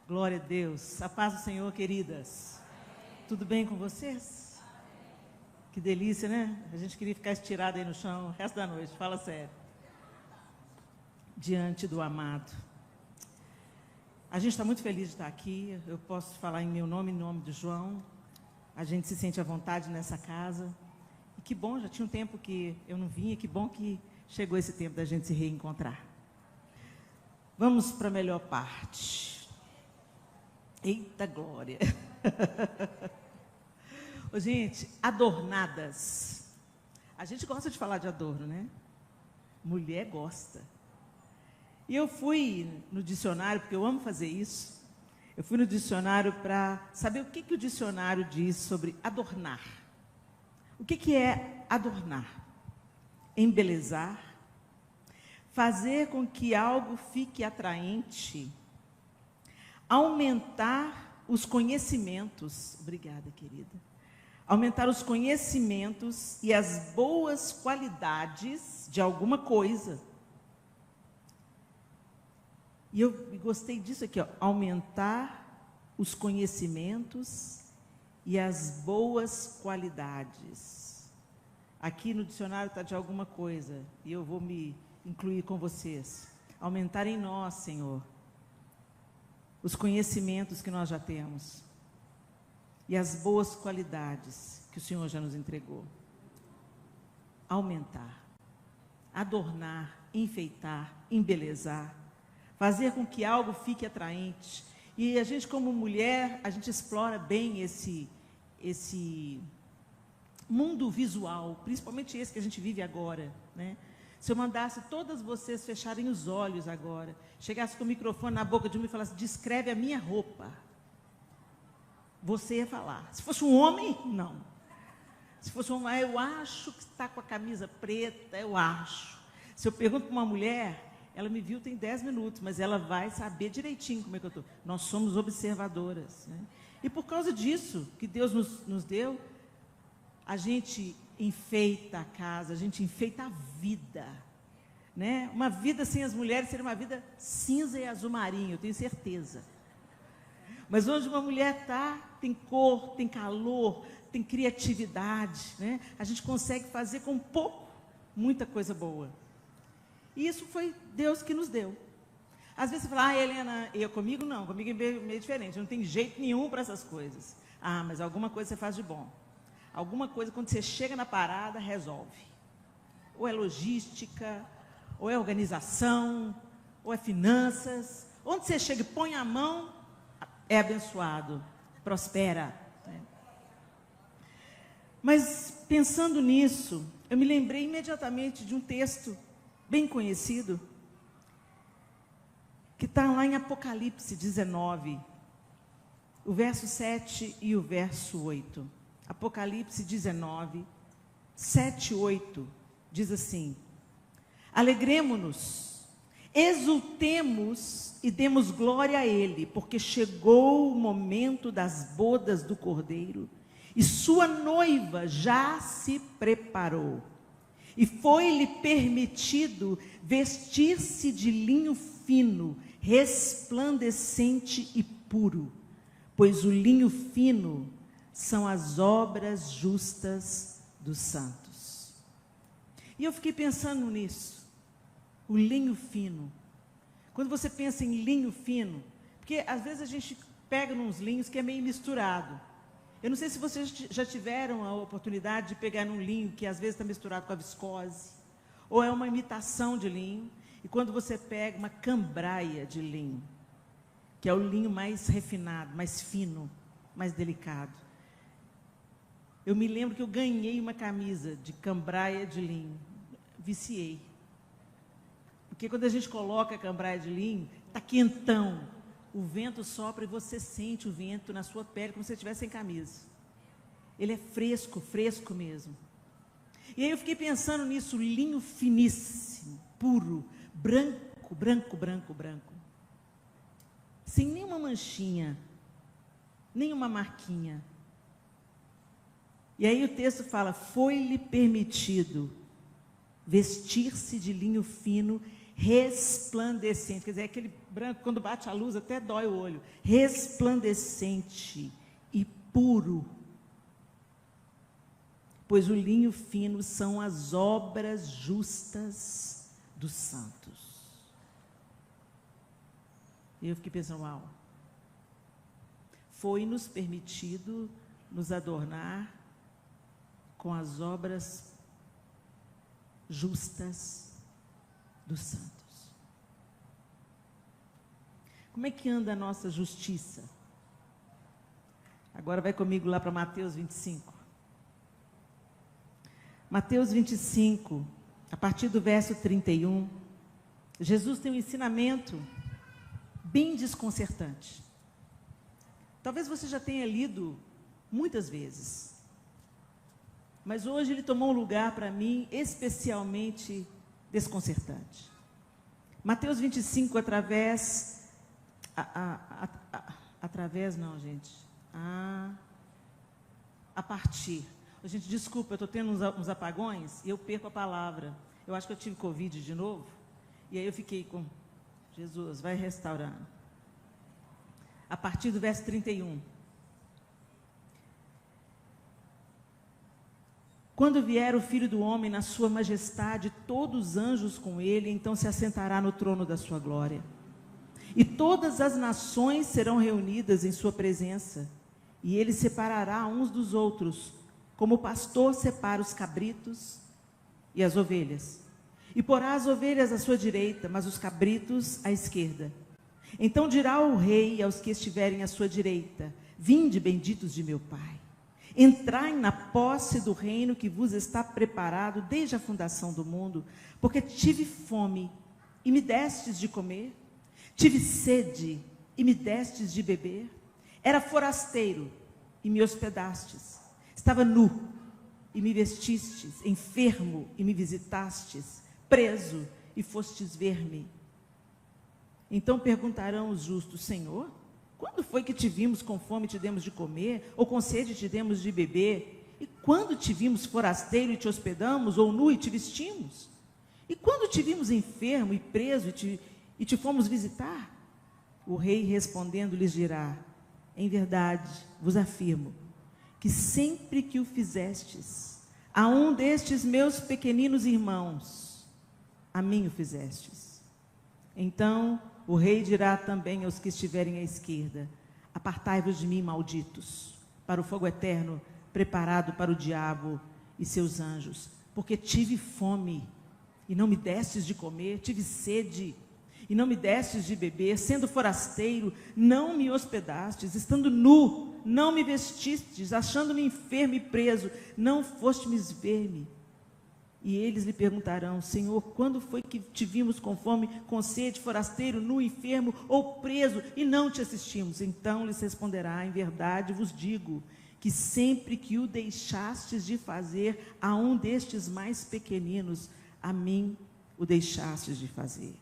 Glória a Deus. A paz do Senhor, queridas. Tudo bem com vocês? Que delícia, né? A gente queria ficar estirado aí no chão o resto da noite, fala sério. Diante do amado. A gente está muito feliz de estar aqui. Eu posso falar em meu nome, em nome do João. A gente se sente à vontade nessa casa. E que bom, já tinha um tempo que eu não vinha, que bom que chegou esse tempo da gente se reencontrar. Vamos para a melhor parte. Eita glória! Ô, gente, adornadas. A gente gosta de falar de adorno, né? Mulher gosta. E eu fui no dicionário, porque eu amo fazer isso. Eu fui no dicionário para saber o que o dicionário diz sobre adornar. O que é adornar? Embelezar, fazer com que algo fique atraente, aumentar os conhecimentos, obrigada, querida, aumentar os conhecimentos e as boas qualidades de alguma coisa. E eu gostei disso aqui, ó, aumentar os conhecimentos e as boas qualidades. Aqui no dicionário está de alguma coisa, e eu vou me incluir com vocês. Aumentar em nós, Senhor, os conhecimentos que nós já temos e as boas qualidades que o Senhor já nos entregou. Aumentar, adornar, enfeitar, embelezar, fazer com que algo fique atraente. E a gente, como mulher, a gente explora bem esse mundo visual, principalmente esse que a gente vive agora, né? Se eu mandasse todas vocês fecharem os olhos agora, chegasse com o microfone na boca de uma e falasse, descreve a minha roupa, você ia falar. Se fosse um homem, não. Se fosse um homem, eu acho que está com a camisa preta, eu acho. Se eu pergunto para uma mulher, ela me viu tem 10 minutos, mas ela vai saber direitinho como é que eu estou. Nós somos observadoras, né? E por causa disso que Deus nos deu, a gente enfeita a casa, a gente enfeita a vida, né? Uma vida sem as mulheres seria uma vida cinza e azul marinho, eu tenho certeza. Mas onde uma mulher está, tem cor, tem calor, tem criatividade, né? A gente consegue fazer com pouco, muita coisa boa. E isso foi Deus que nos deu. Às vezes você fala, Helena, comigo não, comigo é meio diferente, eu não tenho jeito nenhum para essas coisas. Mas alguma coisa você faz de bom. Alguma coisa, quando você chega na parada, resolve. Ou é logística, ou é organização, ou é finanças. Onde você chega e põe a mão, é abençoado, prospera. Né? Mas, pensando nisso, eu me lembrei imediatamente de um texto bem conhecido, que está lá em Apocalipse 19, o verso 7 e o verso 8. Apocalipse 19, 7 e 8, diz assim, alegremo-nos, exultemos e demos glória a Ele, porque chegou o momento das bodas do Cordeiro, e sua noiva já se preparou, e foi-lhe permitido vestir-se de linho fino, resplandecente e puro, pois o linho fino são as obras justas dos santos. E eu fiquei pensando nisso, o linho fino. Quando você pensa em linho fino, porque às vezes a gente pega uns linhos que é meio misturado. Eu não sei se vocês já tiveram a oportunidade de pegar num linho que às vezes está misturado com a viscose, ou é uma imitação de linho, e quando você pega uma cambraia de linho, que é o linho mais refinado, mais fino, mais delicado. Eu me lembro que eu ganhei uma camisa de cambraia de linho, viciei. Porque quando a gente coloca a cambraia de linho, está quentão, o vento sopra e você sente o vento na sua pele como se você estivesse sem camisa. Ele é fresco, fresco mesmo. E aí eu fiquei pensando nisso, linho finíssimo, puro, branco, branco, branco, branco. Sem nenhuma manchinha, nenhuma marquinha. E aí o texto fala, foi-lhe permitido vestir-se de linho fino, resplandecente, quer dizer, aquele branco, quando bate a luz, até dói o olho, resplandecente e puro. Pois o linho fino são as obras justas dos santos. E eu fiquei pensando, uau, foi-nos permitido nos adornar com as obras justas dos santos. Como é que anda a nossa justiça? Agora vai comigo lá para Mateus 25. Mateus 25, a partir do verso 31, Jesus tem um ensinamento bem desconcertante. Talvez você já tenha lido muitas vezes, mas hoje ele tomou um lugar para mim especialmente desconcertante. Mateus 25, a partir. Gente, desculpa, eu estou tendo uns apagões e eu perco a palavra. Eu acho que eu tive Covid de novo, e aí eu fiquei com, Jesus, vai restaurando. A partir do verso 31. Quando vier o Filho do Homem na sua majestade, todos os anjos com ele, então se assentará no trono da sua glória. E todas as nações serão reunidas em sua presença, e ele separará uns dos outros, como o pastor separa os cabritos e as ovelhas. E porá as ovelhas à sua direita, mas os cabritos à esquerda. Então dirá o rei aos que estiverem à sua direita: vinde, benditos de meu Pai, entrai na posse do reino que vos está preparado desde a fundação do mundo, porque tive fome e me destes de comer, tive sede e me destes de beber, era forasteiro e me hospedastes, estava nu e me vestistes, enfermo e me visitastes, preso e fostes ver-me. Então perguntarão os justos: Senhor, quando foi que te vimos com fome e te demos de comer, ou com sede e te demos de beber? E quando te vimos forasteiro e te hospedamos, ou nu e te vestimos? E quando te vimos enfermo e preso e te fomos visitar? O rei respondendo lhes dirá: em verdade vos afirmo, que sempre que o fizestes a um destes meus pequeninos irmãos, a mim o fizestes. Então o rei dirá também aos que estiverem à esquerda: apartai-vos de mim, malditos, para o fogo eterno, preparado para o diabo e seus anjos. Porque tive fome, e não me destes de comer, tive sede, e não me destes de beber, sendo forasteiro, não me hospedastes, estando nu, não me vestistes, achando-me enfermo e preso, não fostes ver-me. E eles lhe perguntarão: Senhor, quando foi que te vimos com fome, com sede, forasteiro, nu, enfermo ou preso, e não te assistimos? Então lhes responderá: em verdade vos digo, que sempre que o deixastes de fazer a um destes mais pequeninos, a mim o deixastes de fazer.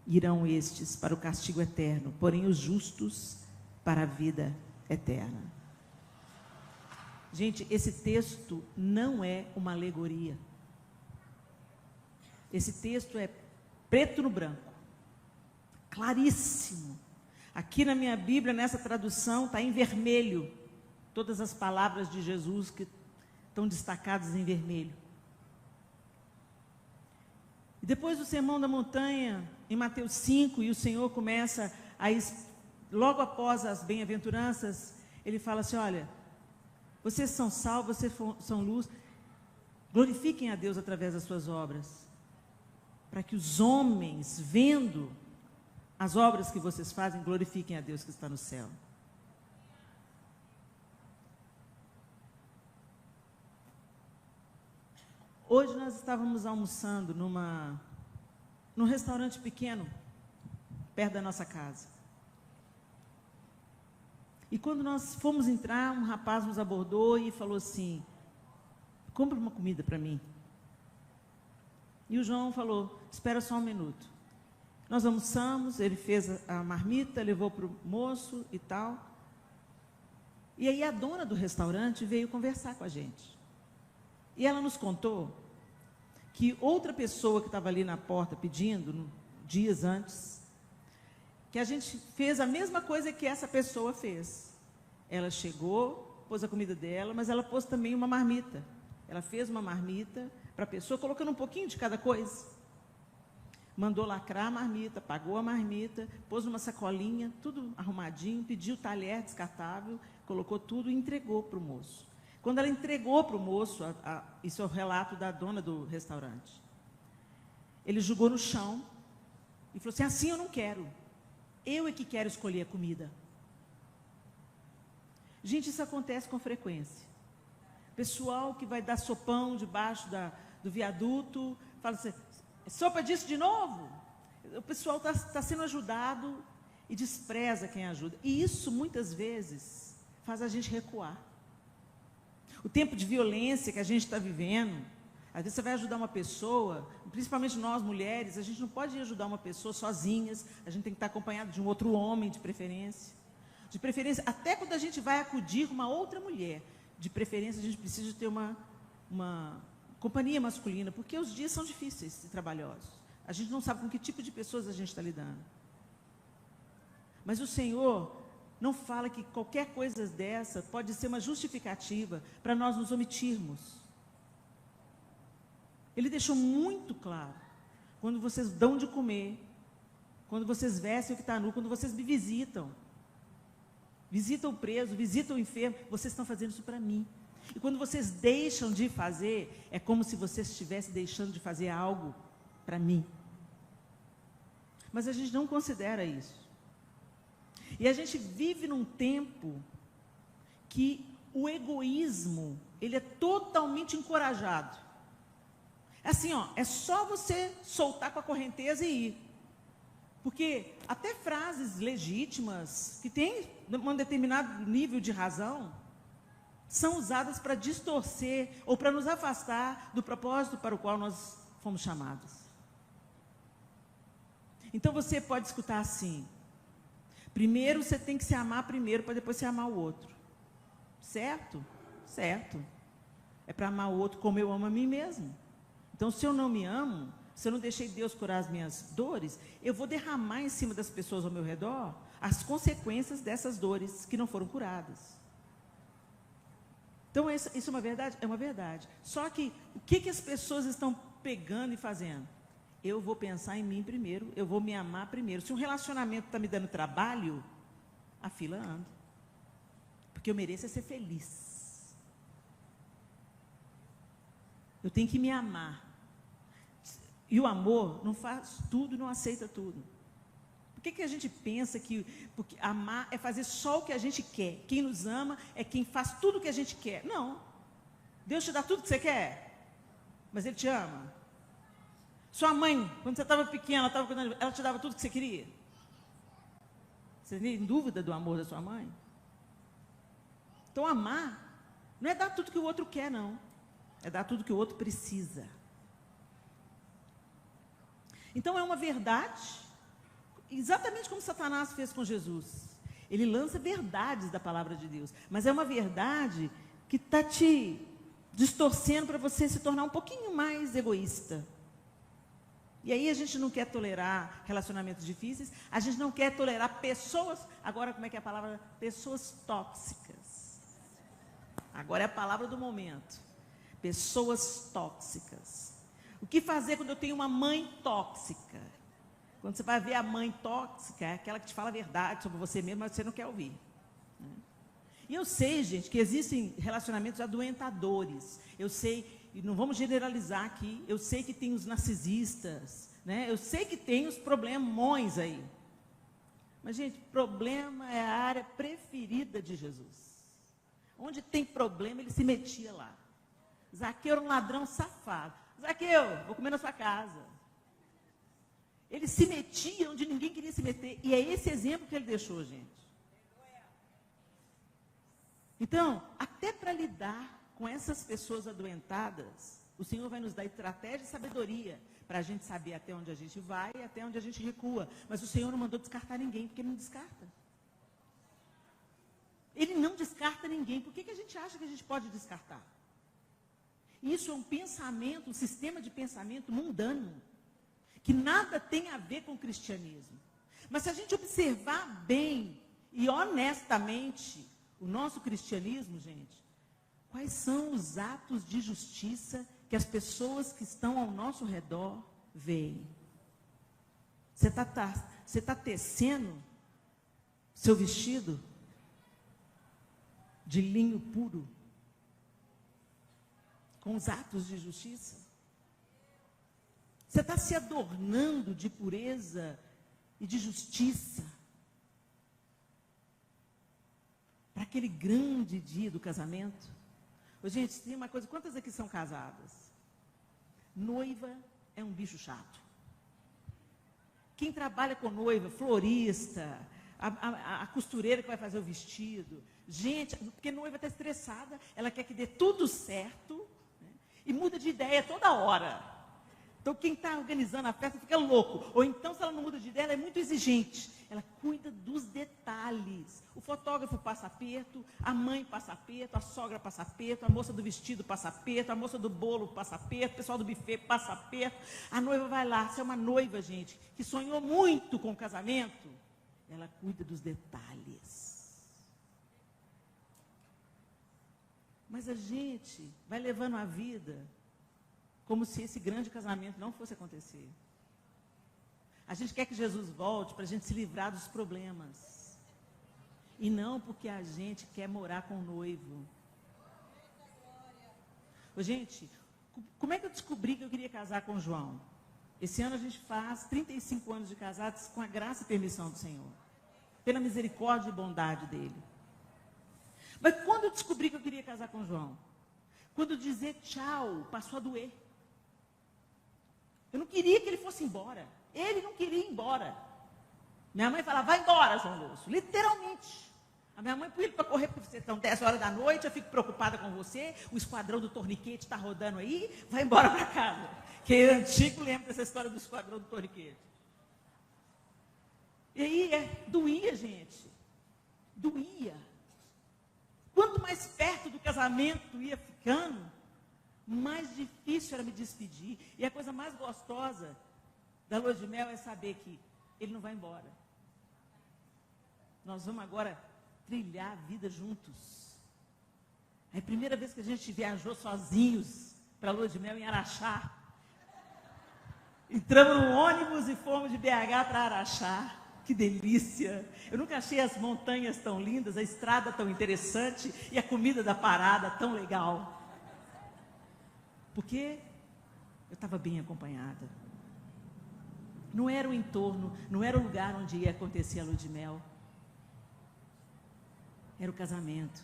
Irão estes para o castigo eterno, porém os justos para a vida eterna. Gente, esse texto não é uma alegoria. Esse texto é preto no branco, claríssimo. Aqui na minha Bíblia, nessa tradução, está em vermelho. Todas as palavras de Jesus que estão destacadas em vermelho. E depois do Sermão da Montanha, em Mateus 5, e o Senhor começa logo após as bem-aventuranças, ele fala assim: olha, vocês são sal, vocês são luz, glorifiquem a Deus através das suas obras, para que os homens, vendo as obras que vocês fazem, glorifiquem a Deus que está no céu. Hoje nós estávamos almoçando num restaurante pequeno, perto da nossa casa. E quando nós fomos entrar, um rapaz nos abordou e falou assim: compra uma comida para mim. E o João falou: espera só um minuto. Nós almoçamos, ele fez a marmita, levou para o moço e tal. E aí a dona do restaurante veio conversar com a gente. E ela nos contou que outra pessoa que estava ali na porta pedindo, dias antes, que a gente fez a mesma coisa que essa pessoa fez. Ela chegou, pôs a comida dela, mas ela pôs também uma marmita. Ela fez uma marmita para a pessoa, colocando um pouquinho de cada coisa. Mandou lacrar a marmita, pagou a marmita, pôs numa sacolinha, tudo arrumadinho, pediu talher descartável, colocou tudo e entregou para o moço. Quando ela entregou para o moço, isso é o relato da dona do restaurante, ele jogou no chão e falou assim eu não quero. Eu é que quero escolher a comida. Gente, isso acontece com frequência. Pessoal que vai dar sopão debaixo do viaduto, fala assim, sopa disso de novo? O pessoal está sendo ajudado e despreza quem ajuda. E isso, muitas vezes, faz a gente recuar. O tempo de violência que a gente está vivendo, às vezes você vai ajudar uma pessoa, principalmente nós mulheres, a gente não pode ir ajudar uma pessoa sozinhas, a gente tem que estar acompanhado de um outro homem, de preferência. De preferência, até quando a gente vai acudir uma outra mulher, de preferência a gente precisa ter uma companhia masculina, porque os dias são difíceis e trabalhosos. A gente não sabe com que tipo de pessoas a gente está lidando. Mas o Senhor não fala que qualquer coisa dessa pode ser uma justificativa para nós nos omitirmos. Ele deixou muito claro, quando vocês dão de comer, quando vocês vestem o que está nu, quando vocês me visitam o preso, visitam o enfermo, vocês estão fazendo isso para mim. E quando vocês deixam de fazer, é como se vocês estivessem deixando de fazer algo para mim. Mas a gente não considera isso. E a gente vive num tempo que o egoísmo, ele é totalmente encorajado. Assim, é só você soltar com a correnteza e ir. Porque até frases legítimas, que têm um determinado nível de razão, são usadas para distorcer ou para nos afastar do propósito para o qual nós fomos chamados. Então você pode escutar assim, primeiro você tem que se amar primeiro, para depois se amar o outro. Certo? Certo. É para amar o outro como eu amo a mim mesmo. Então, se eu não me amo, se eu não deixei Deus curar as minhas dores, eu vou derramar em cima das pessoas ao meu redor as consequências dessas dores que não foram curadas. Então, isso é uma verdade? É uma verdade. Só que, o que as pessoas estão pegando e fazendo? Eu vou pensar em mim primeiro, eu vou me amar primeiro. Se um relacionamento está me dando trabalho, a fila anda. Porque eu mereço é ser feliz. Eu tenho que me amar. E o amor não faz tudo, não aceita tudo. Por que a gente pensa que porque amar é fazer só o que a gente quer? Quem nos ama é quem faz tudo o que a gente quer. Não. Deus te dá tudo que você quer, mas Ele te ama. Sua mãe, quando você estava pequena, ela te dava tudo que você queria? Você tem dúvida do amor da sua mãe? Então, amar não é dar tudo que o outro quer, não. É dar tudo que o outro precisa. Então, é uma verdade, exatamente como Satanás fez com Jesus. Ele lança verdades da palavra de Deus, mas é uma verdade que está te distorcendo para você se tornar um pouquinho mais egoísta. E aí a gente não quer tolerar relacionamentos difíceis, a gente não quer tolerar pessoas, agora como é que é a palavra? Pessoas tóxicas. Agora é a palavra do momento. Pessoas tóxicas. O que fazer quando eu tenho uma mãe tóxica? Quando você vai ver a mãe tóxica, é aquela que te fala a verdade sobre você mesmo, mas você não quer ouvir. E eu sei, gente, que existem relacionamentos adoentadores. Eu sei, e não vamos generalizar aqui, eu sei que tem os narcisistas, né? Eu sei que tem os problemões aí. Mas, gente, problema é a área preferida de Jesus. Onde tem problema, ele se metia lá. Zaqueu era um ladrão safado. Zaqueu, vou comer na sua casa. Ele se metia onde ninguém queria se meter. E é esse exemplo que ele deixou, gente. Então, até para lidar com essas pessoas adoentadas, o Senhor vai nos dar estratégia e sabedoria para a gente saber até onde a gente vai e até onde a gente recua. Mas o Senhor não mandou descartar ninguém, porque Ele não descarta. Ele não descarta ninguém. Por que a gente acha que a gente pode descartar? Isso é um pensamento, um sistema de pensamento mundano, que nada tem a ver com o cristianismo. Mas se a gente observar bem e honestamente o nosso cristianismo, gente, quais são os atos de justiça que as pessoas que estão ao nosso redor veem? Você está tecendo seu vestido de linho puro com os atos de justiça? Você está se adornando de pureza e de justiça para aquele grande dia do casamento? Ô, gente, tem uma coisa, quantas aqui são casadas? Noiva é um bicho chato. Quem trabalha com noiva, florista, a costureira que vai fazer o vestido, gente, porque noiva está estressada, ela quer que dê tudo certo, né, e muda de ideia toda hora. Então, quem está organizando a festa fica louco. Ou então, se ela não muda de ideia, ela é muito exigente. Ela cuida dos detalhes. O fotógrafo passa aperto, a mãe passa aperto, a sogra passa aperto, a moça do vestido passa aperto, a moça do bolo passa aperto, o pessoal do buffet passa aperto. A noiva vai lá. Se é uma noiva, gente, que sonhou muito com o casamento, ela cuida dos detalhes. Mas a gente vai levando a vida como se esse grande casamento não fosse acontecer. A gente quer que Jesus volte para a gente se livrar dos problemas. E não porque a gente quer morar com o noivo. Ô, gente, como é que eu descobri que eu queria casar com o João? Esse ano a gente faz 35 anos de casados com a graça e permissão do Senhor. Pela misericórdia e bondade dele. Mas quando eu descobri que eu queria casar com o João? Quando dizer tchau passou a doer. Eu não queria que ele fosse embora. Ele não queria ir embora. Minha mãe falava, vai embora, João Lúcio. Literalmente. A minha mãe põe ele para correr, porque você estão 10 horas da noite, eu fico preocupada com você, o esquadrão do torniquete está rodando aí, vai embora para casa. Quem é antigo lembra dessa história do esquadrão do torniquete. E aí, doía, gente. Doía. Quanto mais perto do casamento ia ficando, mais difícil era me despedir. E a coisa mais gostosa da lua de mel é saber que ele não vai embora. Nós vamos agora trilhar a vida juntos. É a primeira vez que a gente viajou sozinhos para a lua de mel em Araxá. Entramos no ônibus e fomos de BH para Araxá. Que delícia! Eu nunca achei as montanhas tão lindas, a estrada tão interessante e a comida da parada tão legal. Porque eu estava bem acompanhada. Não era o entorno, não era o lugar onde ia acontecer a lua de mel. Era o casamento.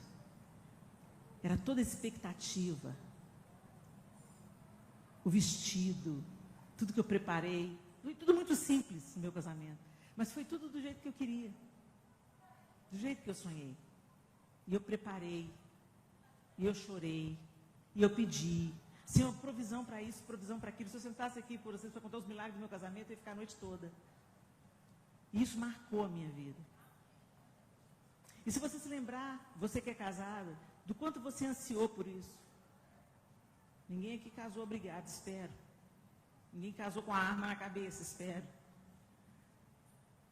Era toda a expectativa. O vestido, tudo que eu preparei. Foi tudo muito simples no meu casamento. Mas foi tudo do jeito que eu queria. Do jeito que eu sonhei. E eu preparei. E eu chorei. E eu pedi. Senhor, provisão para isso, provisão para aquilo. Se eu sentasse aqui por vocês para contar os milagres do meu casamento, eu ia ficar a noite toda. E isso marcou a minha vida. E se você se lembrar, você que é casada, do quanto você ansiou por isso. Ninguém aqui casou obrigado, espero. Ninguém casou com a arma na cabeça, espero.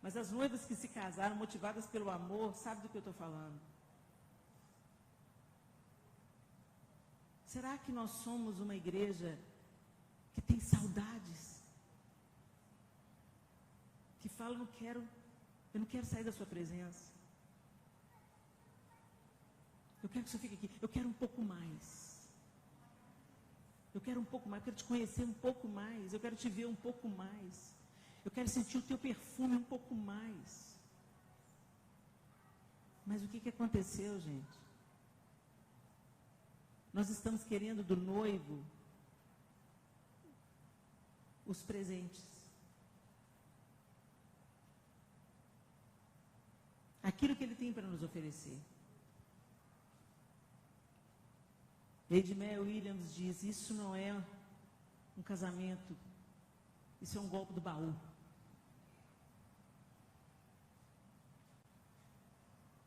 Mas as noivas que se casaram, motivadas pelo amor, sabem do que eu estou falando. Será que nós somos uma igreja que tem saudades? Que fala, eu não quero sair da sua presença. Eu quero que você fique aqui. Eu quero um pouco mais. Eu quero um pouco mais. Eu quero te conhecer um pouco mais. Eu quero te ver um pouco mais. Eu quero sentir o teu perfume um pouco mais. Mas o que aconteceu, gente? Nós estamos querendo do noivo os presentes. Aquilo que ele tem para nos oferecer. Lady Mel Williams diz, isso não é um casamento, isso é um golpe do baú.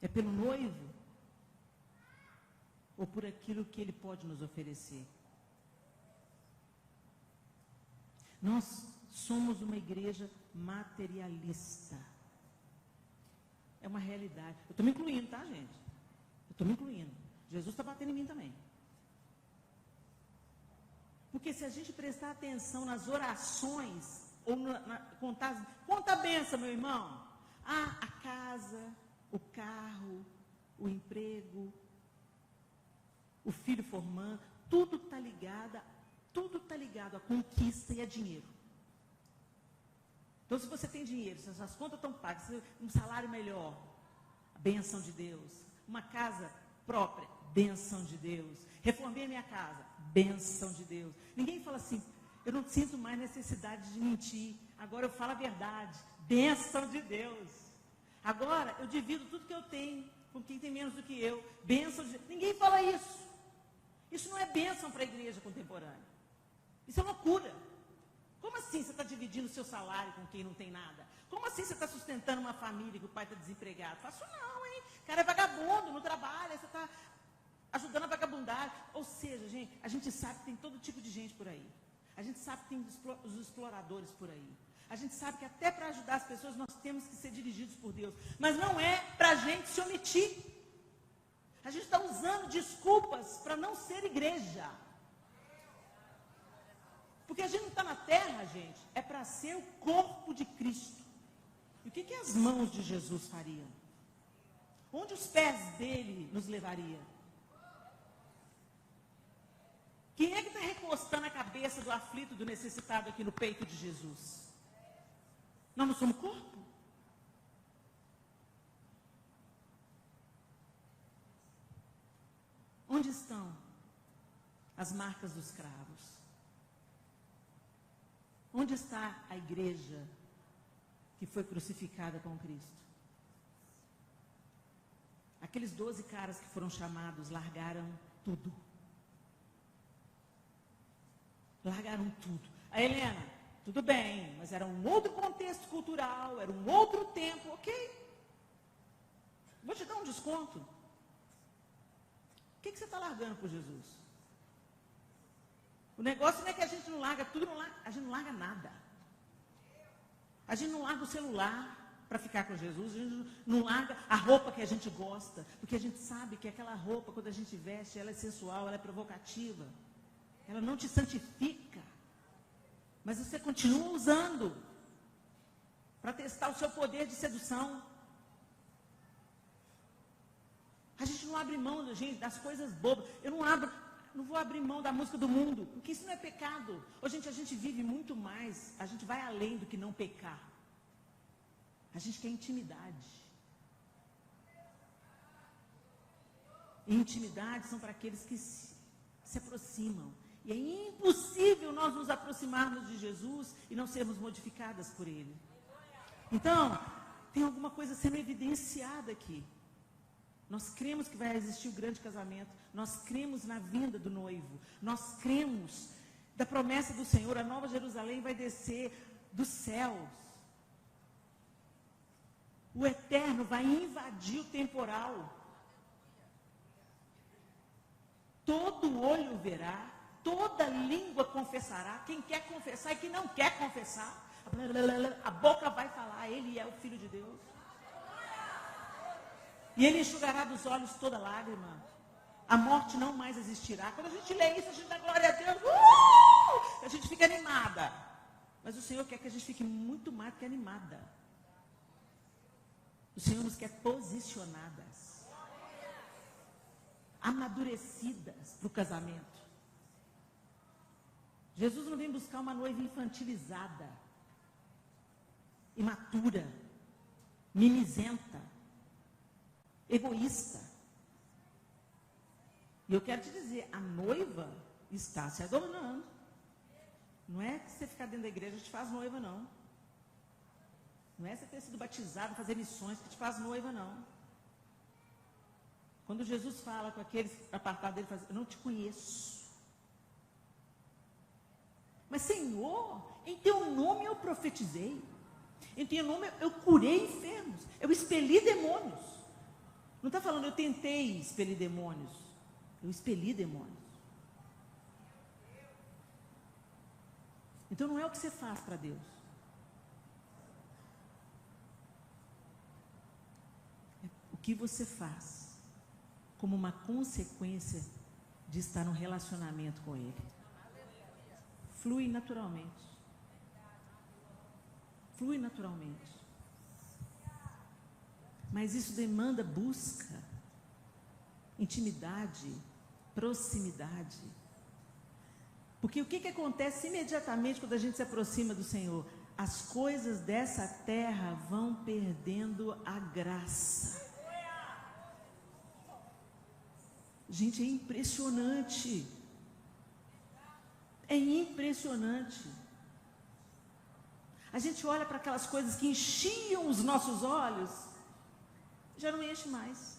É pelo noivo ou por aquilo que ele pode nos oferecer. Nós somos uma igreja materialista. É uma realidade. Eu estou me incluindo, tá, gente? Eu estou me incluindo. Jesus está batendo em mim também. Porque se a gente prestar atenção nas orações, ou conta a benção, meu irmão. A casa, o carro, o emprego, o filho formando, tudo está ligado à conquista e a dinheiro. Então, se você tem dinheiro, se as suas contas estão pagas, um salário melhor, a benção de Deus. Uma casa própria, benção de Deus. Reformei a minha casa, benção de Deus. Ninguém fala assim, eu não sinto mais necessidade de mentir, agora eu falo a verdade, benção de Deus. Agora eu divido tudo que eu tenho com quem tem menos do que eu, benção de Deus. Ninguém fala isso. Isso não é bênção para a igreja contemporânea. Isso é loucura. Como assim você está dividindo o seu salário com quem não tem nada? Como assim você está sustentando uma família que o pai está desempregado? Faço não, hein? O cara é vagabundo, não trabalha, você está ajudando a vagabundar. Ou seja, gente, a gente sabe que tem todo tipo de gente por aí. A gente sabe que tem os exploradores por aí. A gente sabe que até para ajudar as pessoas nós temos que ser dirigidos por Deus. Mas não é para a gente se omitir. A gente está usando desculpas para não ser igreja. Porque a gente não está na terra, gente, é para ser o corpo de Cristo. E o que as mãos de Jesus fariam? Onde os pés dele nos levariam? Quem é que está recostando a cabeça do aflito, do necessitado aqui no peito de Jesus? Nós não somos corpo? Onde estão as marcas dos cravos? Onde está a igreja que foi crucificada com Cristo? Aqueles 12 caras que foram chamados largaram tudo. Largaram tudo. A Helena, tudo bem, mas era um outro contexto cultural, era um outro tempo, ok. Vou te dar um desconto. O que você está largando por Jesus? O negócio não é que a gente não larga tudo, a gente não larga nada. A gente não larga o celular para ficar com Jesus, a gente não larga a roupa que a gente gosta, porque a gente sabe que aquela roupa, quando a gente veste, ela é sensual, ela é provocativa. Ela não te santifica. Mas você continua usando para testar o seu poder de sedução. A gente não abre mão, gente, das coisas bobas. Eu não vou abrir mão da música do mundo, porque isso não é pecado. Ô, gente, a gente vive muito mais, a gente vai além do que não pecar. A gente quer intimidade. E intimidade são para aqueles que se aproximam. E é impossível nós nos aproximarmos de Jesus e não sermos modificadas por Ele. Então, tem alguma coisa sendo evidenciada aqui. Nós cremos que vai existir o grande casamento. Nós cremos na vinda do noivo. Nós cremos da promessa do Senhor. A Nova Jerusalém vai descer dos céus. O eterno vai invadir o temporal. Todo olho verá, toda língua confessará. Quem quer confessar e quem não quer confessar. A boca vai falar, Ele é o Filho de Deus. E Ele enxugará dos olhos toda lágrima. A morte não mais existirá. Quando a gente lê isso, a gente dá glória a Deus. A gente fica animada. Mas o Senhor quer que a gente fique muito mais que animada. O Senhor nos quer posicionadas. Amadurecidas para o casamento. Jesus não vem buscar uma noiva infantilizada. Imatura. Mimizenta. Egoísta. E eu quero te dizer, a noiva está se adornando. Não é que você ficar dentro da igreja te faz noiva, não. Não é você ter sido batizado, fazer missões que te faz noiva, não. Quando Jesus fala com aqueles apartados dele, fala, eu não te conheço. Mas Senhor, em teu nome eu profetizei. Em teu nome eu curei enfermos. Eu expeli demônios. Não está falando, eu tentei expelir demônios. Eu expeli demônios. Então não é o que você faz para Deus. É o que você faz como uma consequência de estar num relacionamento com Ele. Flui naturalmente. Flui naturalmente. Mas isso demanda busca, intimidade, proximidade. Porque o que acontece imediatamente quando a gente se aproxima do Senhor? As coisas dessa terra vão perdendo a graça. Gente, é impressionante. É impressionante. A gente olha para aquelas coisas que enchiam os nossos olhos, já não enche mais.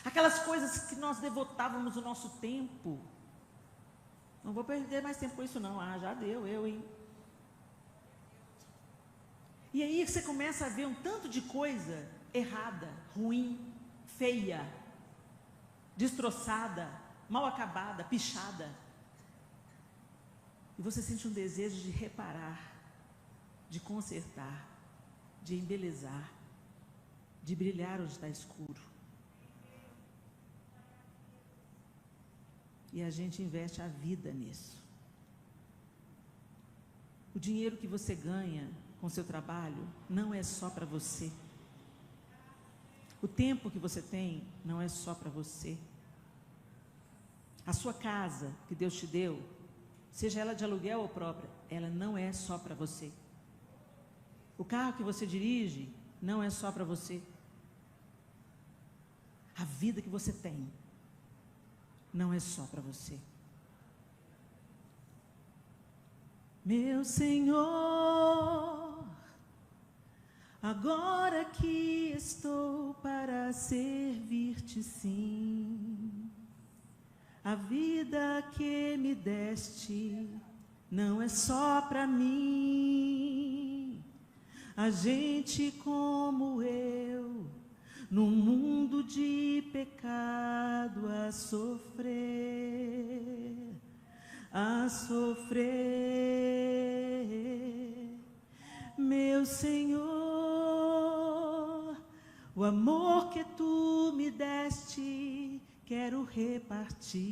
Aquelas coisas que nós devotávamos o nosso tempo, não vou perder mais tempo com isso não, já deu, hein? E aí você começa a ver um tanto de coisa errada, ruim, feia, destroçada, mal acabada, pichada. E você sente um desejo de reparar, de consertar, de embelezar, de brilhar onde está escuro. E a gente investe a vida nisso. O dinheiro que você ganha com seu trabalho não é só para você. O tempo que você tem não é só para você. A sua casa que Deus te deu, seja ela de aluguel ou própria, ela não é só para você. O carro que você dirige não é só para você. A vida que você tem não é só para você. Meu Senhor, agora que estou para servir-te, sim. A vida que me deste não é só para mim. A gente como eu, num mundo de pecado a sofrer, meu Senhor, o amor que tu me deste, quero repartir.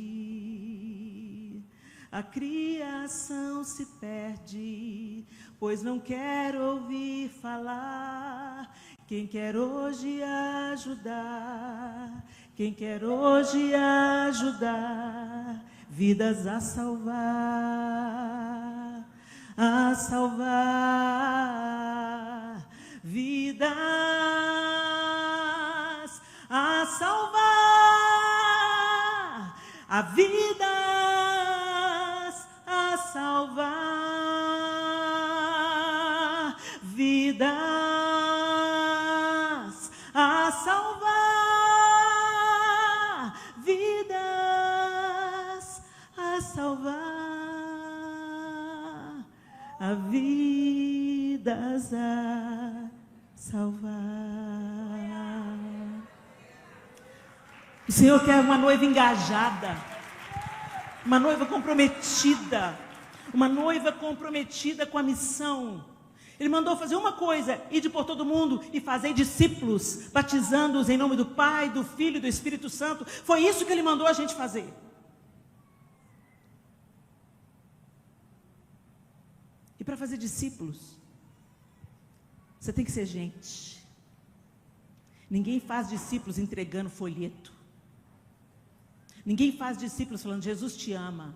A criação se perde, pois não quero ouvir falar. Quem quer hoje ajudar, quem quer hoje ajudar, vidas a salvar, vidas a salvar, a vidas a salvar, vidas a salvar, vidas a salvar, a vidas a salvar. O Senhor quer uma noiva engajada, uma noiva comprometida, uma noiva comprometida com a missão. Ele mandou fazer uma coisa: ide por todo mundo e fazei discípulos, batizando-os em nome do Pai, do Filho e do Espírito Santo. Foi isso que ele mandou a gente fazer. E para fazer discípulos, você tem que ser gente. Ninguém faz discípulos entregando folheto. Ninguém faz discípulos falando, Jesus te ama.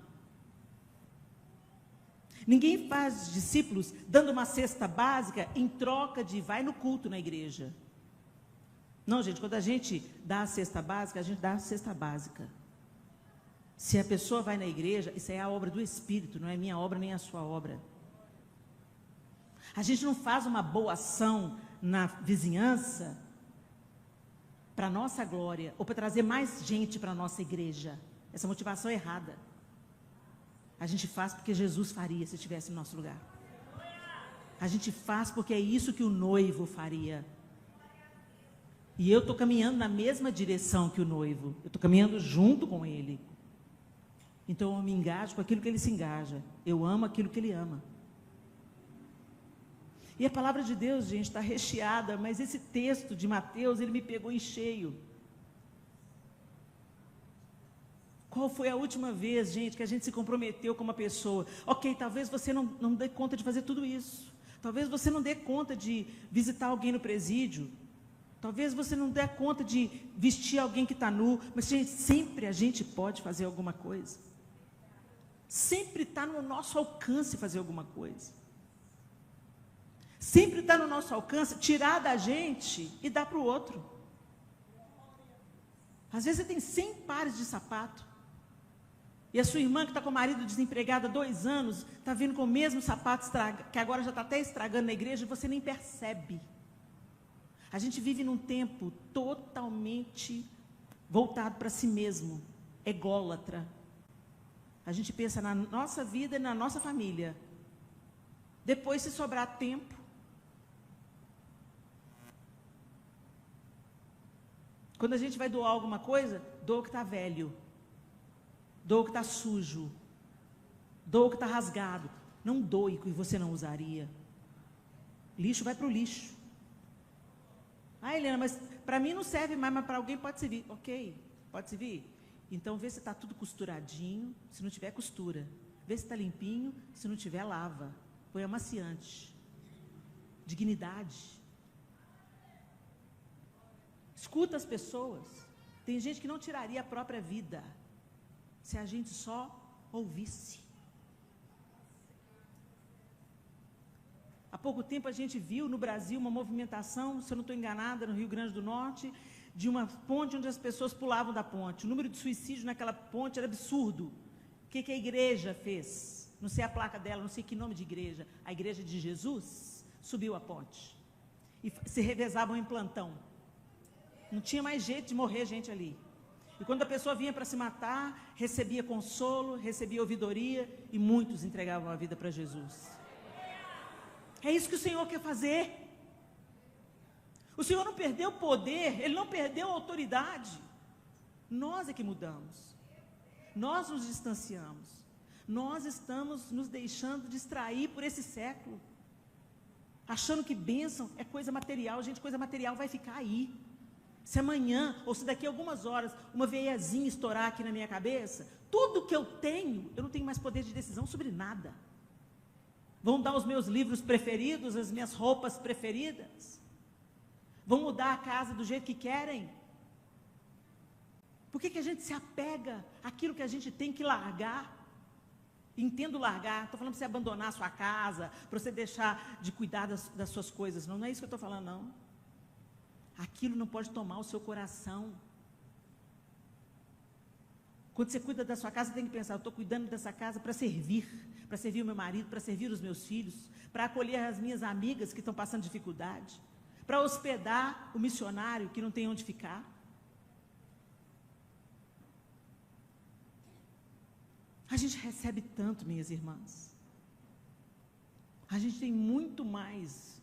Ninguém faz discípulos dando uma cesta básica em troca de vai no culto na igreja. Não, gente, quando a gente dá a cesta básica, a gente dá a cesta básica. Se a pessoa vai na igreja, isso é a obra do Espírito, não é minha obra nem a sua obra. A gente não faz uma boa ação na vizinhança para a nossa glória, ou para trazer mais gente para a nossa igreja. Essa motivação é errada. A gente faz porque Jesus faria se estivesse no nosso lugar. A gente faz porque é isso que o noivo faria. E eu estou caminhando na mesma direção que o noivo. Eu estou caminhando junto com ele. Então eu me engajo com aquilo que ele se engaja. Eu amo aquilo que ele ama. E a palavra de Deus, gente, está recheada, mas esse texto de Mateus, ele me pegou em cheio. Qual foi a última vez, gente, que a gente se comprometeu com uma pessoa? Ok, talvez você não dê conta de fazer tudo isso. Talvez você não dê conta de visitar alguém no presídio. Talvez você não dê conta de vestir alguém que está nu. Mas, gente, sempre a gente pode fazer alguma coisa. Sempre está no nosso alcance fazer alguma coisa. Sempre está no nosso alcance tirar da gente e dar para o outro. Às vezes você tem 100 pares de sapato. E a sua irmã que está com o marido desempregado há 2 anos, está vindo com o mesmo sapato que agora já está até estragando na igreja e você nem percebe. A gente vive num tempo totalmente voltado para si mesmo, ególatra. A gente pensa na nossa vida e na nossa família. Depois, se sobrar tempo, quando a gente vai doar alguma coisa, doa o que está velho, doa o que está sujo, doa o que está rasgado. Não doe o que você não usaria. Lixo vai para o lixo. Ah, Helena, mas para mim não serve mais, mas para alguém pode servir. Ok, pode servir? Então vê se está tudo costuradinho, se não tiver costura. Vê se está limpinho, se não tiver lava. Põe amaciante. Dignidade. Escuta as pessoas. Tem gente que não tiraria a própria vida se a gente só ouvisse. Há pouco tempo a gente viu no Brasil uma movimentação, se eu não estou enganada, no Rio Grande do Norte, de uma ponte onde as pessoas pulavam da ponte. O número de suicídios naquela ponte era absurdo. O que a igreja fez? Não sei a placa dela, não sei que nome de igreja. A igreja de Jesus subiu a ponte. E se revezavam em plantão. Não tinha mais jeito de morrer gente ali. E quando a pessoa vinha para se matar, recebia consolo, recebia ouvidoria, e muitos entregavam a vida para Jesus. É isso que o Senhor quer fazer. O Senhor não perdeu o poder, Ele não perdeu a autoridade. Nós é que mudamos. Nós nos distanciamos. Nós estamos nos deixando distrair por esse século. Achando que bênção é coisa material. Gente, coisa material vai ficar aí. Se amanhã, ou se daqui a algumas horas, uma veiazinha estourar aqui na minha cabeça, tudo que eu não tenho mais poder de decisão sobre nada. Vão dar os meus livros preferidos, as minhas roupas preferidas. Vão mudar a casa do jeito que querem. Por que a gente se apega àquilo que a gente tem que largar? Entendo largar, estou falando para você abandonar a sua casa, para você deixar de cuidar das suas coisas. Não é isso que eu estou falando, não. Aquilo não pode tomar o seu coração. Quando você cuida da sua casa, você tem que pensar, eu estou cuidando dessa casa para servir o meu marido, para servir os meus filhos, para acolher as minhas amigas que estão passando dificuldade, para hospedar o missionário que não tem onde ficar. A gente recebe tanto, minhas irmãs. A gente tem muito mais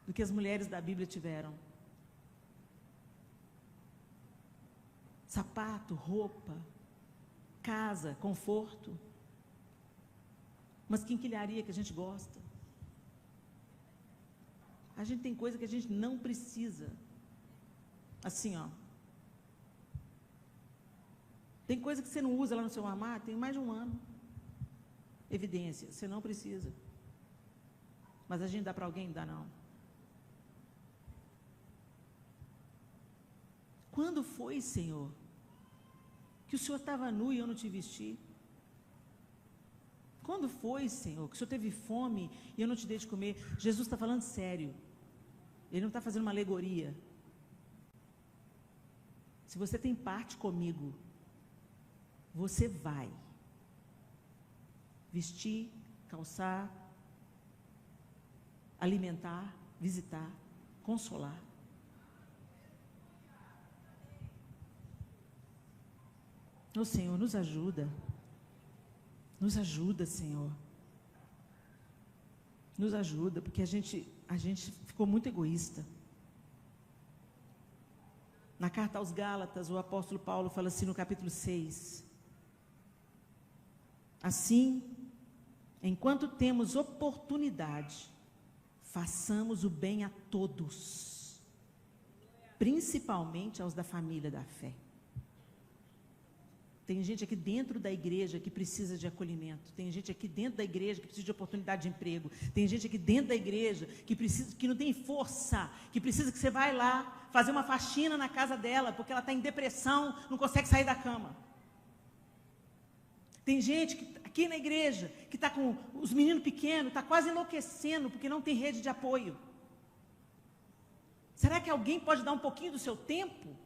do que as mulheres da Bíblia tiveram. Sapato, roupa, casa, conforto. Mas quinquilharia que a gente gosta. A gente tem coisa que a gente não precisa. Assim, ó. Tem coisa que você não usa lá no seu armário, tem mais de 1 ano. Evidência, você não precisa. Mas a gente dá para alguém? Dá não. Quando foi, Senhor, que o Senhor estava nu e eu não te vesti? Quando foi, Senhor, que o Senhor teve fome e eu não te dei de comer? Jesus está falando sério. Ele não está fazendo uma alegoria. Se você tem parte comigo, você vai vestir, calçar, alimentar, visitar, consolar. Ô Senhor, nos ajuda. Nos ajuda, Senhor. Nos ajuda, porque a gente ficou muito egoísta. Na carta aos Gálatas, o apóstolo Paulo fala assim no capítulo 6. Assim, enquanto temos oportunidade, façamos o bem a todos, principalmente aos da família da fé. Tem gente aqui dentro da igreja que precisa de acolhimento. Tem gente aqui dentro da igreja que precisa de oportunidade de emprego. Tem gente aqui dentro da igreja que não tem força, que precisa que você vá lá fazer uma faxina na casa dela, porque ela está em depressão, não consegue sair da cama. Tem gente aqui na igreja que está com os meninos pequenos, está quase enlouquecendo, porque não tem rede de apoio. Será que alguém pode dar um pouquinho do seu tempo?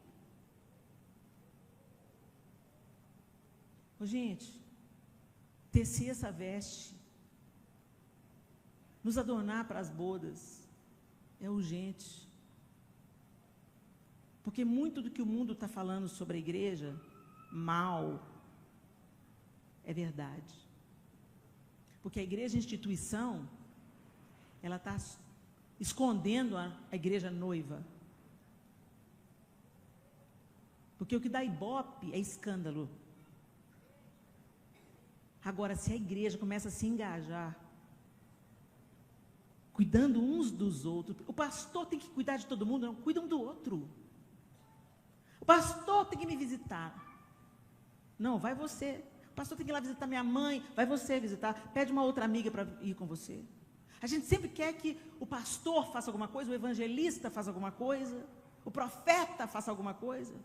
Gente, tecer essa veste, nos adornar para as bodas, é urgente. Porque muito do que o mundo está falando sobre a igreja, mal, é verdade. Porque a igreja instituição, ela está escondendo a igreja noiva. Porque o que dá ibope é escândalo. Agora, se a igreja começa a se engajar, cuidando uns dos outros, o pastor tem que cuidar de todo mundo, não, cuida um do outro. O pastor tem que me visitar. Não, vai você. O pastor tem que ir lá visitar minha mãe, vai você visitar. Pede uma outra amiga para ir com você. A gente sempre quer que o pastor faça alguma coisa, o evangelista faça alguma coisa, o profeta faça alguma coisa.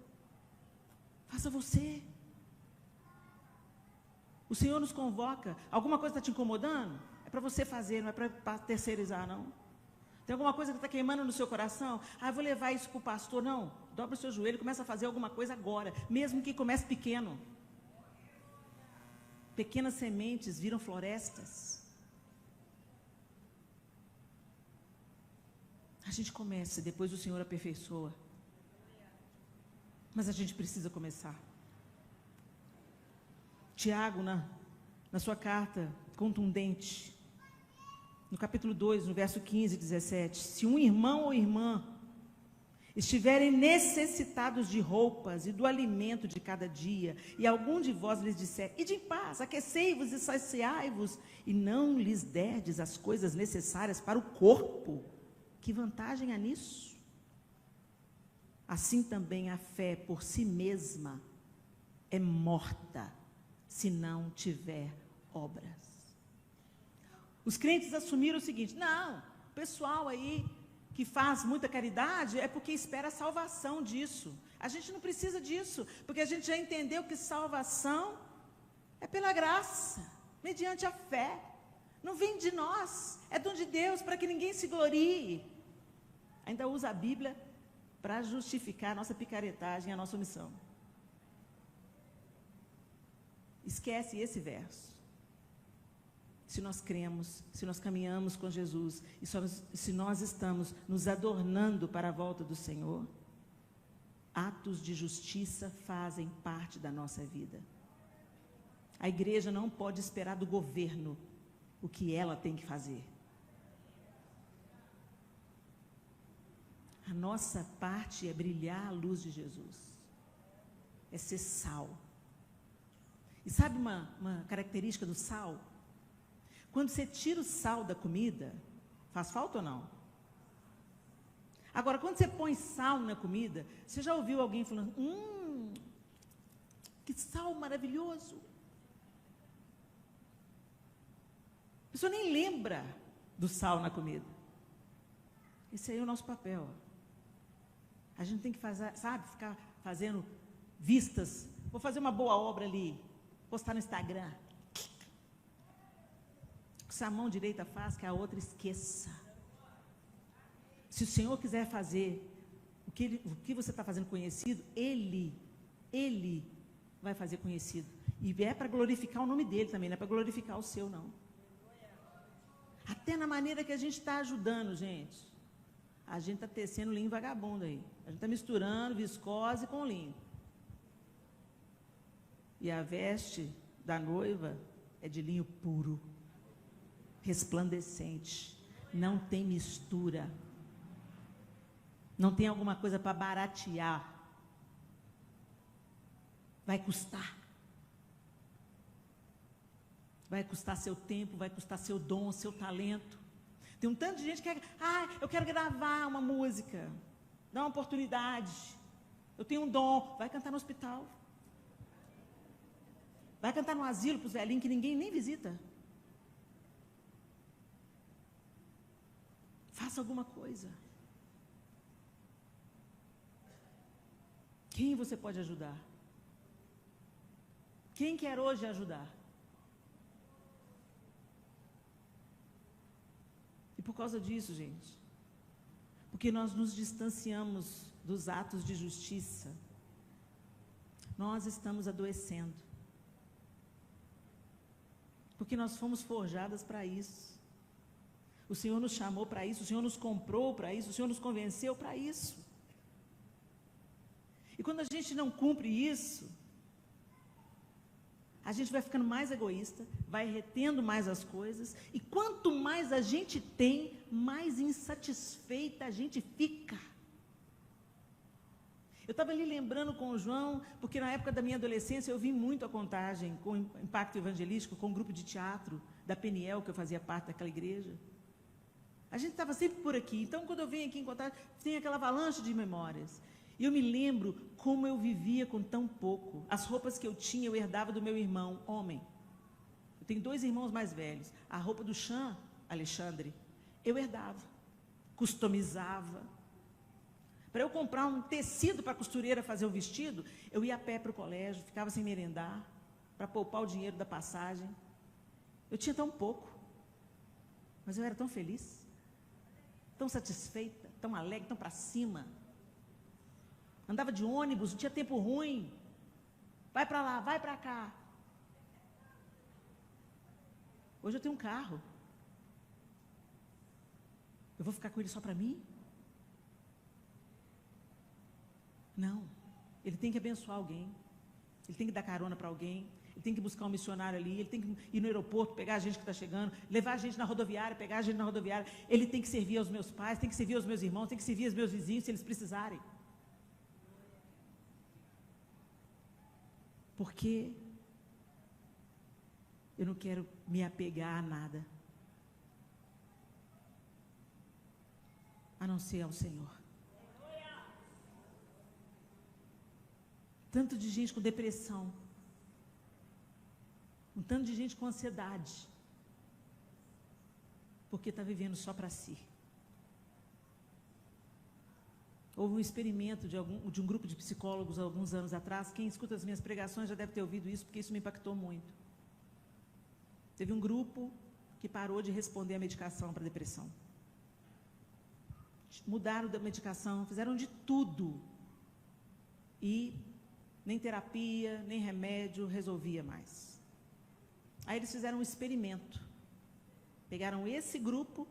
Faça você. O Senhor nos convoca. Alguma coisa está te incomodando? É para você fazer, não é para terceirizar, não. Tem alguma coisa que está queimando no seu coração? Ah, eu vou levar isso para o pastor. Não, dobra o seu joelho e começa a fazer alguma coisa agora, mesmo que comece pequeno. Pequenas sementes viram florestas. A gente começa, depois o Senhor aperfeiçoa. Mas a gente precisa começar. Tiago, na sua carta contundente, no capítulo 2, no verso 15 e 17, se um irmão ou irmã estiverem necessitados de roupas e do alimento de cada dia, e algum de vós lhes disser, ide em paz, aquecei-vos e saciai-vos, e não lhes derdes as coisas necessárias para o corpo, que vantagem há nisso? Assim também a fé por si mesma é morta, se não tiver obras. Os crentes assumiram o seguinte, não, o pessoal aí que faz muita caridade é porque espera a salvação disso. A gente não precisa disso, porque a gente já entendeu que salvação é pela graça, mediante a fé. Não vem de nós, é dom de Deus, para que ninguém se glorie. Ainda usa a Bíblia para justificar a nossa picaretagem, a nossa omissão. Esquece esse verso. Se nós cremos, se nós caminhamos com Jesus, e se nós estamos nos adornando para a volta do Senhor, atos de justiça fazem parte da nossa vida. A igreja não pode esperar do governo o que ela tem que fazer. A nossa parte é brilhar a luz de Jesus, é ser sal. E sabe uma característica do sal? Quando você tira o sal da comida, faz falta ou não? Agora, quando você põe sal na comida, você já ouviu alguém falando, que sal maravilhoso. A pessoa nem lembra do sal na comida. Esse aí é o nosso papel. A gente tem que fazer, sabe, ficar fazendo vistas. Vou fazer uma boa obra ali, postar no Instagram. Se a mão direita faz, que a outra esqueça. Se o Senhor quiser fazer o que você está fazendo conhecido, Ele vai fazer conhecido. E é para glorificar o nome dEle também, não é para glorificar o seu, não. Até na maneira que a gente está ajudando, gente. A gente está tecendo linho vagabundo aí. A gente está misturando viscose com linho. E a veste da noiva é de linho puro, resplandecente. Não tem mistura. Não tem alguma coisa para baratear. Vai custar. Vai custar seu tempo, vai custar seu dom, seu talento. Tem um tanto de gente que quer, eu quero gravar uma música. Dá uma oportunidade. Eu tenho um dom. Vai cantar no hospital. Vai cantar no asilo para os velhinhos que ninguém nem visita. Faça alguma coisa. Quem você pode ajudar? Quem quer hoje ajudar? E por causa disso, gente, porque nós nos distanciamos dos atos de justiça, nós estamos adoecendo. Porque nós fomos forjadas para isso. O Senhor nos chamou para isso, o Senhor nos comprou para isso, o Senhor nos convenceu para isso. E quando a gente não cumpre isso, a gente vai ficando mais egoísta, vai retendo mais as coisas, e quanto mais a gente tem, mais insatisfeita a gente fica. Eu estava ali lembrando com o João, porque na época da minha adolescência eu vim muito à Contagem, com o Impacto Evangelístico, com um grupo de teatro da Peniel, que eu fazia parte daquela igreja. A gente estava sempre por aqui, então quando eu venho aqui em Contagem, tem aquela avalanche de memórias. E eu me lembro como eu vivia com tão pouco. As roupas que eu tinha, eu herdava do meu irmão, homem. Eu tenho 2 irmãos mais velhos. A roupa do Chan, Alexandre, eu herdava, customizava. Para eu comprar um tecido para a costureira fazer o vestido, eu ia a pé para o colégio, ficava sem merendar, para poupar o dinheiro da passagem. Eu tinha tão pouco, mas eu era tão feliz, tão satisfeita, tão alegre, tão para cima. Andava de ônibus, não tinha tempo ruim. Vai para lá, vai para cá. Hoje eu tenho um carro. Eu vou ficar com ele só para mim? Não. Ele tem que abençoar alguém. Ele tem que dar carona para alguém. Ele tem que buscar um missionário ali. Ele tem que ir no aeroporto, pegar a gente que está chegando, levar a gente na rodoviária, pegar a gente na rodoviária. Ele tem que servir aos meus pais, tem que servir aos meus irmãos, tem que servir aos meus vizinhos, se eles precisarem. Porque eu não quero me apegar a nada, a não ser ao Senhor. Tanto de gente com depressão, um tanto de gente com ansiedade, porque está vivendo só para si. Houve um experimento de um grupo de psicólogos há alguns anos atrás. Quem escuta as minhas pregações já deve ter ouvido isso, porque isso me impactou muito. Teve um grupo que parou de responder à medicação para depressão. Mudaram da medicação, fizeram de tudo. E nem terapia, nem remédio resolvia mais. Aí eles fizeram um experimento. Pegaram esse grupo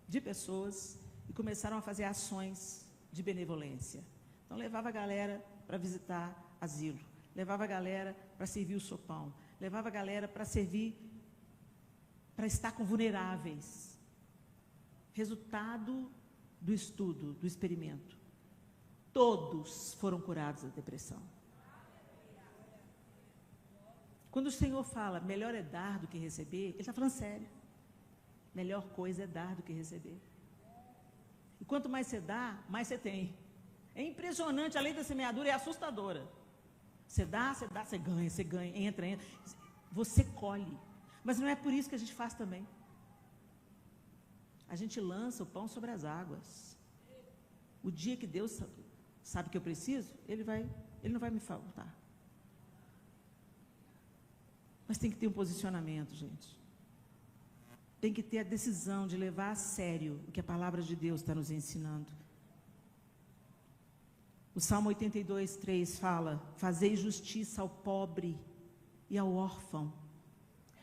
de pessoas e começaram a fazer ações de benevolência. Então levava a galera para visitar asilo, levava a galera para servir o sopão, levava a galera para servir, para estar com vulneráveis. Resultado do estudo, do experimento. Todos foram curados da depressão. Quando o Senhor fala, melhor é dar do que receber, Ele está falando sério. Melhor coisa é dar do que receber. E quanto mais você dá, mais você tem. É impressionante, a lei da semeadura é assustadora. Você dá, você ganha, entra. Você colhe. Mas não é por isso que a gente faz também. A gente lança o pão sobre as águas. O dia que Deus sabe que eu preciso, Ele não vai me faltar. Mas tem que ter um posicionamento, gente. Tem que ter a decisão de levar a sério o que a palavra de Deus está nos ensinando. O Salmo 82, 3 fala: fazei justiça ao pobre e ao órfão.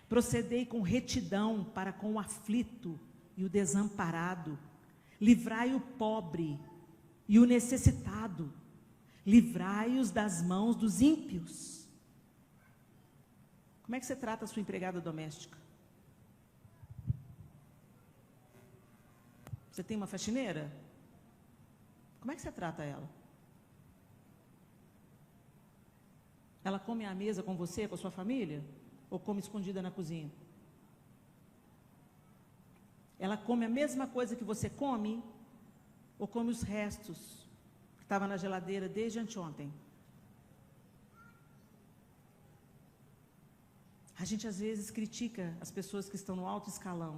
Procedei com retidão para com o aflito e o desamparado. Livrai o pobre e o necessitado. Livrai-os das mãos dos ímpios. Como é que você trata a sua empregada doméstica? Você tem uma faxineira? Como é que você trata ela? Ela come à mesa com você, com a sua família? Ou come escondida na cozinha? Ela come a mesma coisa que você come? Ou come os restos que estavam na geladeira desde anteontem? A gente às vezes critica as pessoas que estão no alto escalão.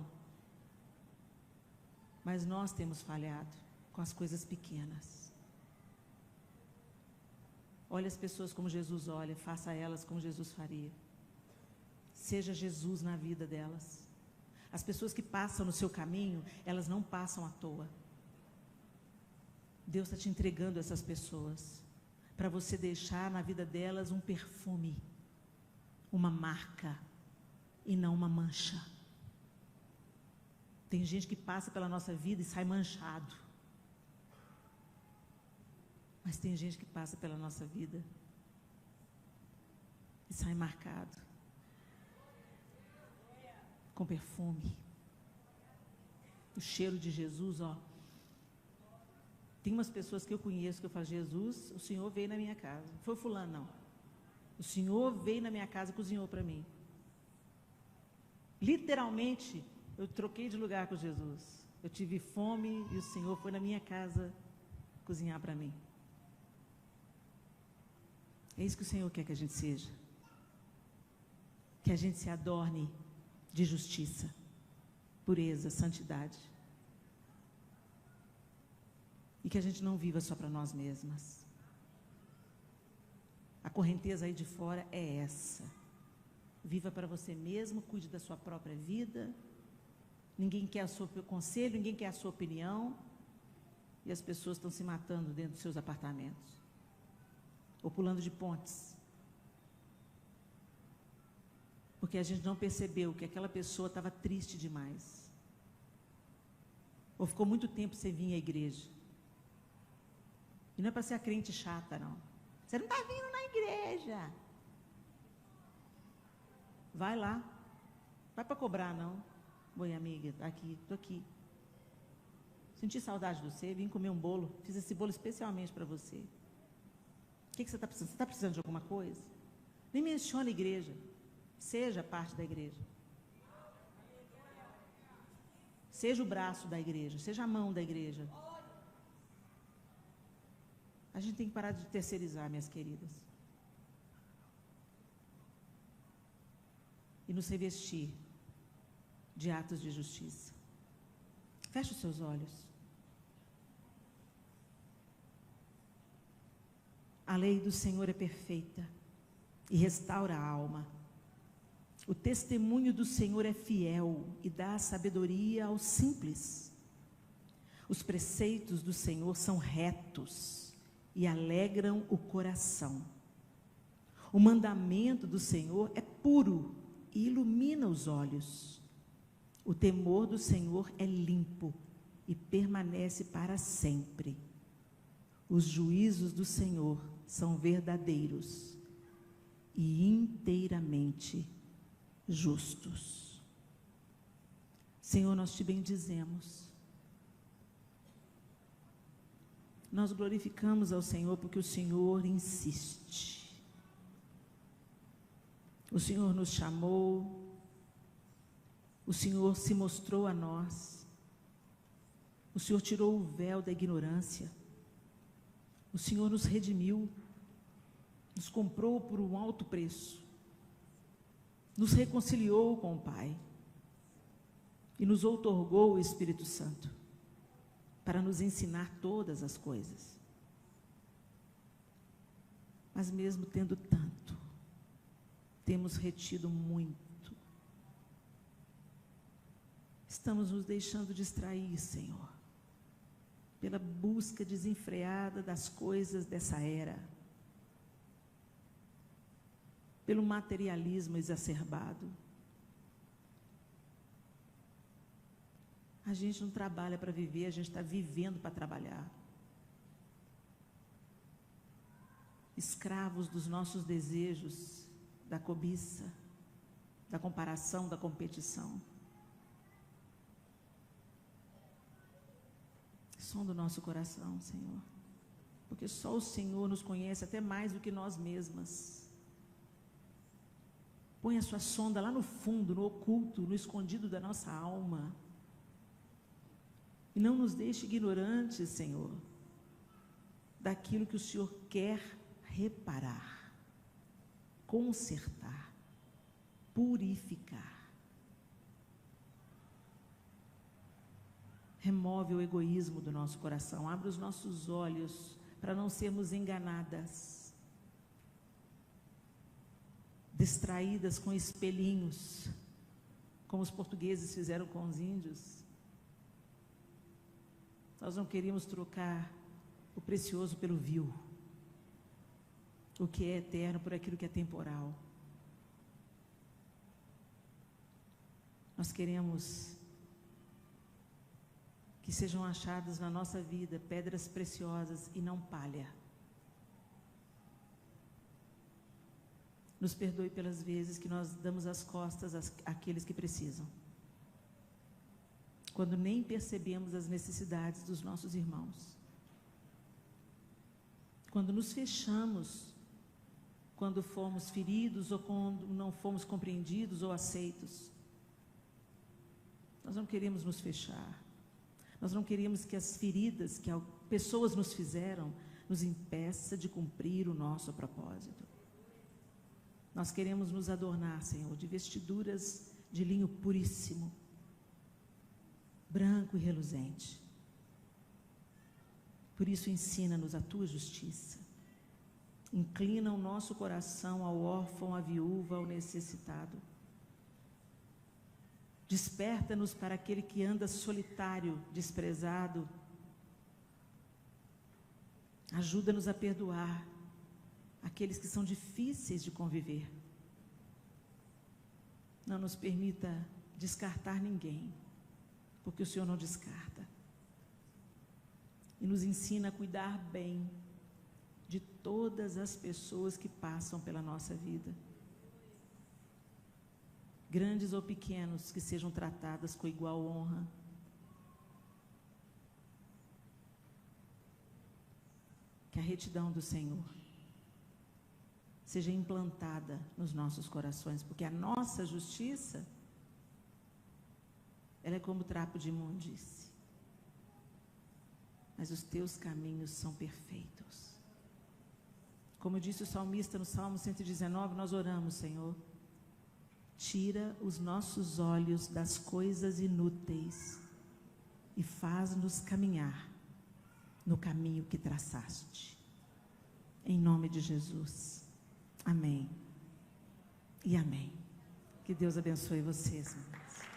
Mas nós temos falhado com as coisas pequenas. Olhe as pessoas como Jesus olha, faça a elas como Jesus faria. Seja Jesus na vida delas. As pessoas que passam no seu caminho, elas não passam à toa. Deus está te entregando essas pessoas para você deixar na vida delas um perfume, uma marca e não uma mancha. Tem gente que passa pela nossa vida e sai manchado. Mas tem gente que passa pela nossa vida e sai marcado com perfume. O cheiro de Jesus, ó. Tem umas pessoas que eu conheço que eu falo, Jesus, o Senhor veio na minha casa. Não foi fulano, não. O Senhor veio na minha casa e cozinhou para mim. Literalmente, eu troquei de lugar com Jesus. Eu tive fome e o Senhor foi na minha casa cozinhar para mim. É isso que o Senhor quer que a gente seja. Que a gente se adorne de justiça, pureza, santidade. E que a gente não viva só para nós mesmas. A correnteza aí de fora é essa. Viva para você mesmo, cuide da sua própria vida. Ninguém quer o seu conselho, ninguém quer a sua opinião. E as pessoas estão se matando dentro dos seus apartamentos. Ou pulando de pontes. Porque a gente não percebeu que aquela pessoa estava triste demais. Ou ficou muito tempo sem vir à igreja. E não é para ser a crente chata, não. Você não está vindo na igreja. Vai lá. Vai para cobrar, não. Oi, amiga, aqui, estou aqui. Senti saudade de você, vim comer um bolo. Fiz esse bolo especialmente para você. O que você está precisando? Você está precisando de alguma coisa? Nem menciona a igreja. Seja parte da igreja. Seja o braço da igreja. Seja a mão da igreja. A gente tem que parar de terceirizar, minhas queridas. E nos revestir de atos de justiça. Feche os seus olhos. A lei do Senhor é perfeita e restaura a alma. O testemunho do Senhor é fiel e dá sabedoria aos simples. Os preceitos do Senhor são retos e alegram o coração. O mandamento do Senhor é puro e ilumina os olhos. O temor do Senhor é limpo e permanece para sempre. Os juízos do Senhor são verdadeiros e inteiramente justos. Senhor, nós te bendizemos. Nós glorificamos ao Senhor porque o Senhor insiste. O Senhor nos chamou, o Senhor se mostrou a nós, o Senhor tirou o véu da ignorância, o Senhor nos redimiu, nos comprou por um alto preço, nos reconciliou com o Pai e nos outorgou o Espírito Santo para nos ensinar todas as coisas. Mas mesmo tendo tanto, temos retido muito. Estamos nos deixando distrair, Senhor, pela busca desenfreada das coisas dessa era, pelo materialismo exacerbado. A gente não trabalha para viver, a gente está vivendo para trabalhar. Escravos dos nossos desejos, da cobiça, da comparação, da competição. Som do nosso coração, Senhor, porque só o Senhor nos conhece até mais do que nós mesmas. Põe a sua sonda lá no fundo, no oculto, no escondido da nossa alma. E não nos deixe ignorantes, Senhor, daquilo que o Senhor quer reparar, consertar, purificar. Remove o egoísmo do nosso coração, abre os nossos olhos para não sermos enganadas, distraídas com espelhinhos, como os portugueses fizeram com os índios. Nós não queríamos trocar o precioso pelo vil, o que é eterno por aquilo que é temporal. Nós queremos que sejam achadas na nossa vida pedras preciosas e não palha. Nos perdoe pelas vezes que nós damos as costas àqueles que precisam, quando nem percebemos as necessidades dos nossos irmãos, quando nos fechamos, quando fomos feridos ou quando não fomos compreendidos ou aceitos. Nós não queremos nos fechar. Nós não queremos que as feridas que pessoas nos fizeram nos impeça de cumprir o nosso propósito. Nós queremos nos adornar, Senhor, de vestiduras de linho puríssimo, branco e reluzente. Por isso, ensina-nos a Tua justiça. Inclina o nosso coração ao órfão, à viúva, ao necessitado. Desperta-nos para aquele que anda solitário, desprezado. Ajuda-nos a perdoar aqueles que são difíceis de conviver. Não nos permita descartar ninguém, porque o Senhor não descarta. E nos ensina a cuidar bem de todas as pessoas que passam pela nossa vida. Grandes ou pequenos, que sejam tratadas com igual honra. Que a retidão do Senhor seja implantada nos nossos corações, porque a nossa justiça, ela é como trapo de imundície. Mas os teus caminhos são perfeitos. Como disse o salmista no Salmo 119, nós oramos, Senhor, tira os nossos olhos das coisas inúteis e faz-nos caminhar no caminho que traçaste. Em nome de Jesus. Amém. E amém. Que Deus abençoe vocês, irmãos.